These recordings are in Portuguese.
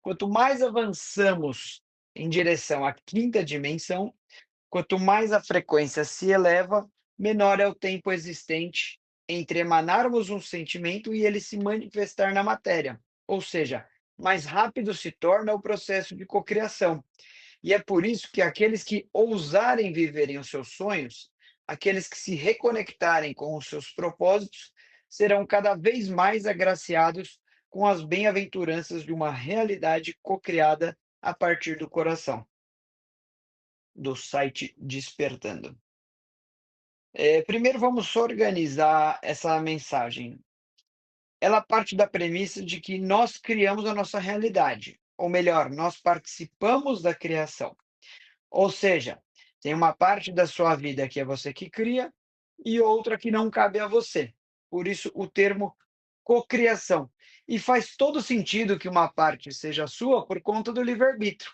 Quanto mais avançamos em direção à quinta dimensão, quanto mais a frequência se eleva, menor é o tempo existente entre emanarmos um sentimento e ele se manifestar na matéria. Ou seja, mais rápido se torna o processo de cocriação. E é por isso que aqueles que ousarem viverem os seus sonhos, aqueles que se reconectarem com os seus propósitos, serão cada vez mais agraciados com as bem-aventuranças de uma realidade cocriada a partir do coração, do site Despertando. Primeiro vamos organizar essa mensagem. Ela parte da premissa de que nós criamos a nossa realidade, ou melhor, nós participamos da criação. Ou seja, tem uma parte da sua vida que é você que cria e outra que não cabe a você. Por isso o termo cocriação. E faz todo sentido que uma parte seja sua por conta do livre-arbítrio.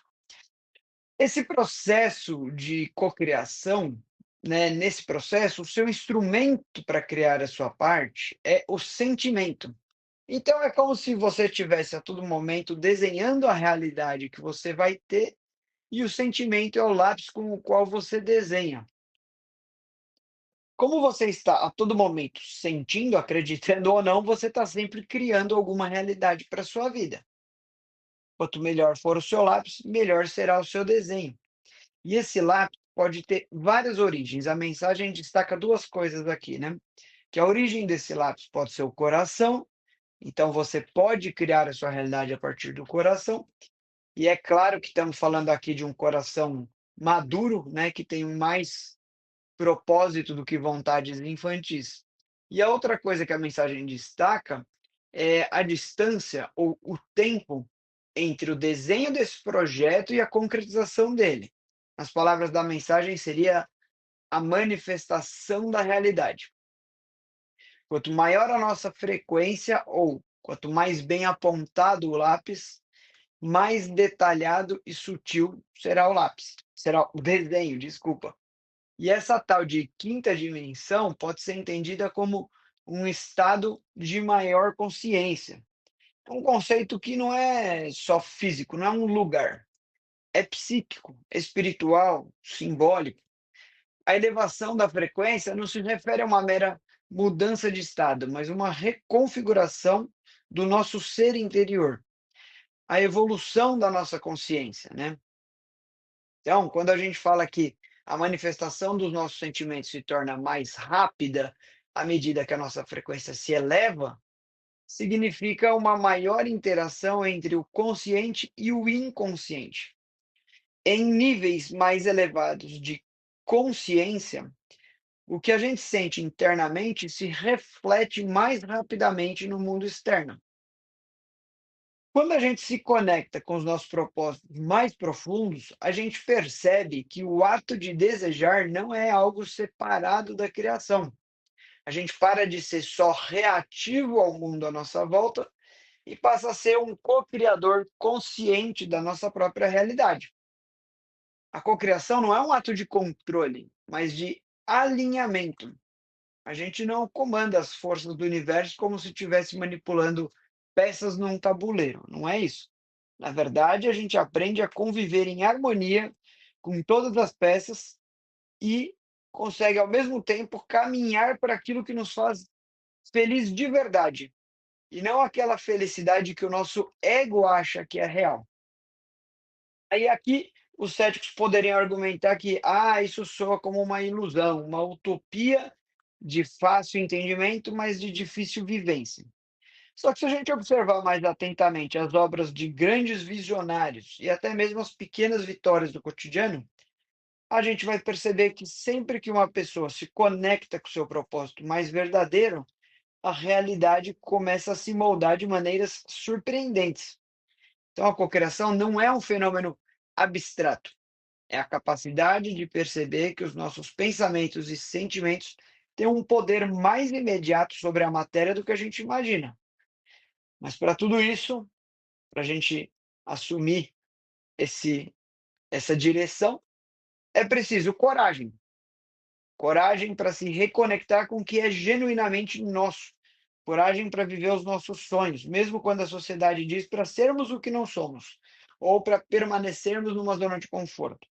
Esse processo de cocriação, né, nesse processo, o seu instrumento para criar a sua parte é o sentimento. Então é como se você estivesse a todo momento desenhando a realidade que você vai ter e o sentimento é o lápis com o qual você desenha. Como você está a todo momento sentindo, acreditando ou não, você está sempre criando alguma realidade para a sua vida. Quanto melhor for o seu lápis, melhor será o seu desenho. E esse lápis pode ter várias origens. A mensagem destaca duas coisas aqui, né? Que a origem desse lápis pode ser o coração, então você pode criar a sua realidade a partir do coração. E é claro que estamos falando aqui de um coração maduro, né, que tem mais propósito do que vontades infantis. E a outra coisa que a mensagem destaca é a distância ou o tempo entre o desenho desse projeto e a concretização dele. As palavras da mensagem seria a manifestação da realidade. Quanto maior a nossa frequência ou quanto mais bem apontado o lápis, mais detalhado e sutil será o lápis, será o desenho, desculpa. E essa tal de quinta dimensão pode ser entendida como um estado de maior consciência. É um conceito que não é só físico, não é um lugar, é psíquico, espiritual, simbólico. A elevação da frequência não se refere a uma mera mudança de estado, mas uma reconfiguração do nosso ser interior, a evolução da nossa consciência, né? Então, quando a gente fala que a manifestação dos nossos sentimentos se torna mais rápida à medida que a nossa frequência se eleva, significa uma maior interação entre o consciente e o inconsciente. Em níveis mais elevados de consciência, o que a gente sente internamente se reflete mais rapidamente no mundo externo. Quando a gente se conecta com os nossos propósitos mais profundos, a gente percebe que o ato de desejar não é algo separado da criação. A gente para de ser só reativo ao mundo à nossa volta e passa a ser um co-criador consciente da nossa própria realidade. A cocriação não é um ato de controle, mas de alinhamento. A gente não comanda as forças do universo como se estivesse manipulando peças num tabuleiro, não é isso. Na verdade, a gente aprende a conviver em harmonia com todas as peças e consegue, ao mesmo tempo, caminhar para aquilo que nos faz feliz de verdade, e não aquela felicidade que o nosso ego acha que é real. Aí aqui os céticos poderiam argumentar que isso soa como uma ilusão, uma utopia de fácil entendimento, mas de difícil vivência. Só que se a gente observar mais atentamente as obras de grandes visionários e até mesmo as pequenas vitórias do cotidiano, a gente vai perceber que sempre que uma pessoa se conecta com o seu propósito mais verdadeiro, a realidade começa a se moldar de maneiras surpreendentes. Então, a cocriação não é um fenômeno abstrato, é a capacidade de perceber que os nossos pensamentos e sentimentos têm um poder mais imediato sobre a matéria do que a gente imagina. Mas para tudo isso, para a gente assumir esse, essa direção, é preciso coragem. Coragem para se reconectar com o que é genuinamente nosso, coragem para viver os nossos sonhos, mesmo quando a sociedade diz para sermos o que não somos, ou para permanecermos numa zona de conforto.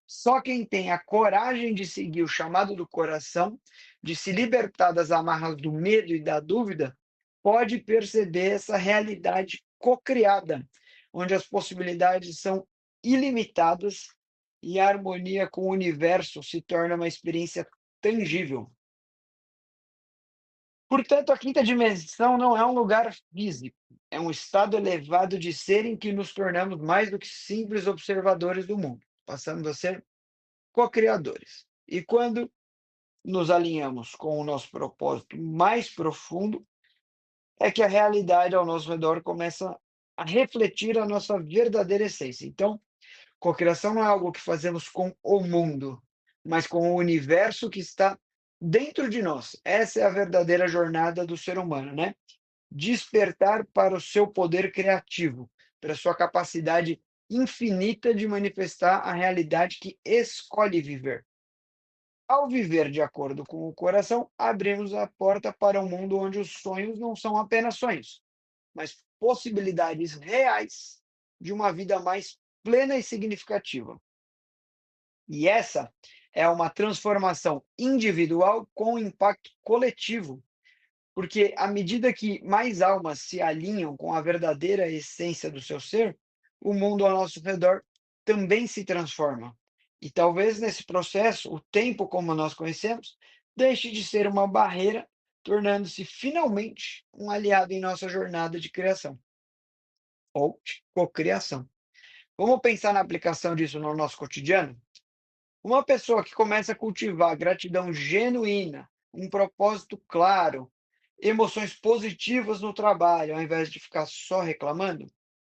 Só quem tem a coragem de seguir o chamado do coração, de se libertar das amarras do medo e da dúvida, pode perceber essa realidade cocriada, onde as possibilidades são ilimitadas e a harmonia com o universo se torna uma experiência tangível. Portanto, a quinta dimensão não é um lugar físico, é um estado elevado de ser em que nos tornamos mais do que simples observadores do mundo, passamos a ser co-criadores. E quando nos alinhamos com o nosso propósito mais profundo, é que a realidade ao nosso redor começa a refletir a nossa verdadeira essência. Então, cocriação não é algo que fazemos com o mundo, mas com o universo que está dentro de nós. Essa é a verdadeira jornada do ser humano, né? Despertar para o seu poder criativo, para a sua capacidade infinita de manifestar a realidade que escolhe viver. Ao viver de acordo com o coração, abrimos a porta para um mundo onde os sonhos não são apenas sonhos, mas possibilidades reais de uma vida mais plena e significativa. E essa é uma transformação individual com impacto coletivo, porque à medida que mais almas se alinham com a verdadeira essência do seu ser, o mundo ao nosso redor também se transforma. E talvez nesse processo, o tempo como nós conhecemos deixe de ser uma barreira, tornando-se finalmente um aliado em nossa jornada de criação ou de cocriação. Vamos pensar na aplicação disso no nosso cotidiano? Uma pessoa que começa a cultivar gratidão genuína, um propósito claro, emoções positivas no trabalho, ao invés de ficar só reclamando,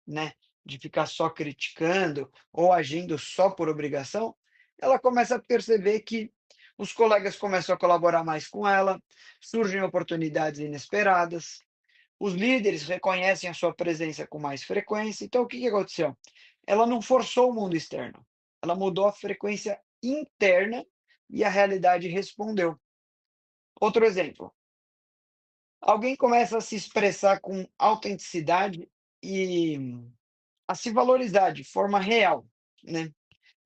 né, de ficar só criticando ou agindo só por obrigação, ela começa a perceber que os colegas começam a colaborar mais com ela, surgem oportunidades inesperadas, os líderes reconhecem a sua presença com mais frequência. Então, o que que aconteceu? Ela não forçou o mundo externo, ela mudou a frequência interna e a realidade respondeu. Outro exemplo, alguém começa a se expressar com autenticidade e a se valorizar de forma real, né?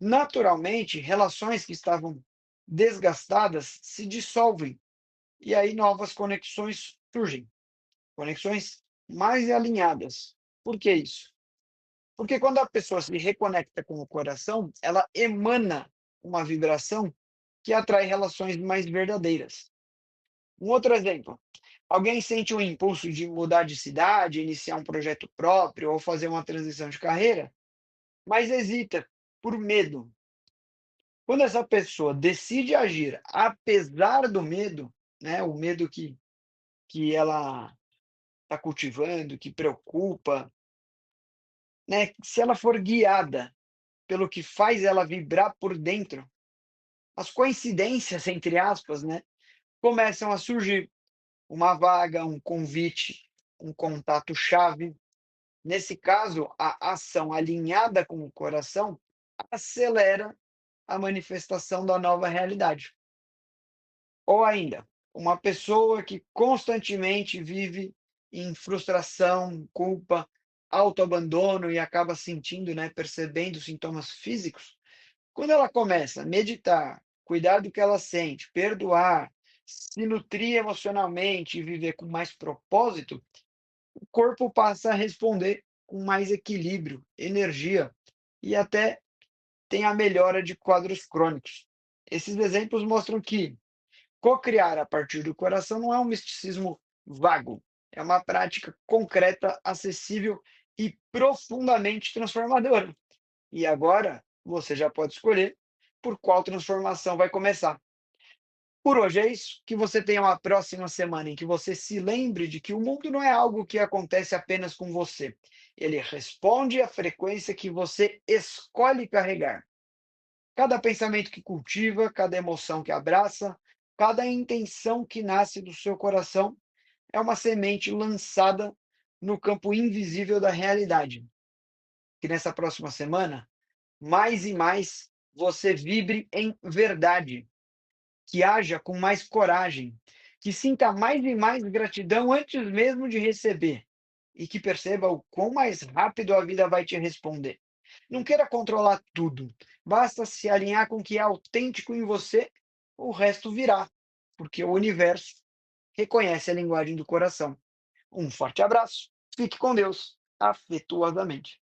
Naturalmente, relações que estavam desgastadas se dissolvem e aí novas conexões surgem, conexões mais alinhadas. Por que isso? Porque quando a pessoa se reconecta com o coração, ela emana uma vibração que atrai relações mais verdadeiras. Um outro exemplo, alguém sente um impulso de mudar de cidade, iniciar um projeto próprio ou fazer uma transição de carreira, mas hesita por medo. Quando essa pessoa decide agir apesar do medo, né, o medo que ela está cultivando, que preocupa, né, se ela for guiada pelo que faz ela vibrar por dentro, as coincidências, entre aspas, né, começam a surgir. Uma vaga, um convite, um contato-chave. Nesse caso, a ação alinhada com o coração acelera a manifestação da nova realidade. Ou ainda, uma pessoa que constantemente vive em frustração, culpa, autoabandono e acaba sentindo, né, percebendo sintomas físicos, quando ela começa a meditar, cuidar do que ela sente, perdoar, se nutrir emocionalmente e viver com mais propósito, o corpo passa a responder com mais equilíbrio, energia e até tem a melhora de quadros crônicos. Esses exemplos mostram que cocriar a partir do coração não é um misticismo vago, é uma prática concreta, acessível e profundamente transformadora. E agora você já pode escolher por qual transformação vai começar. Por hoje é isso. Que você tenha uma próxima semana em que você se lembre de que o mundo não é algo que acontece apenas com você. Ele responde à frequência que você escolhe carregar. Cada pensamento que cultiva, cada emoção que abraça, cada intenção que nasce do seu coração é uma semente lançada no campo invisível da realidade. Que nessa próxima semana mais e mais você vibre em verdade, que haja com mais coragem, que sinta mais e mais gratidão antes mesmo de receber, e que perceba o quão mais rápido a vida vai te responder. Não queira controlar tudo, basta se alinhar com o que é autêntico em você, o resto virá, porque o universo reconhece a linguagem do coração. Um forte abraço, fique com Deus, afetuosamente.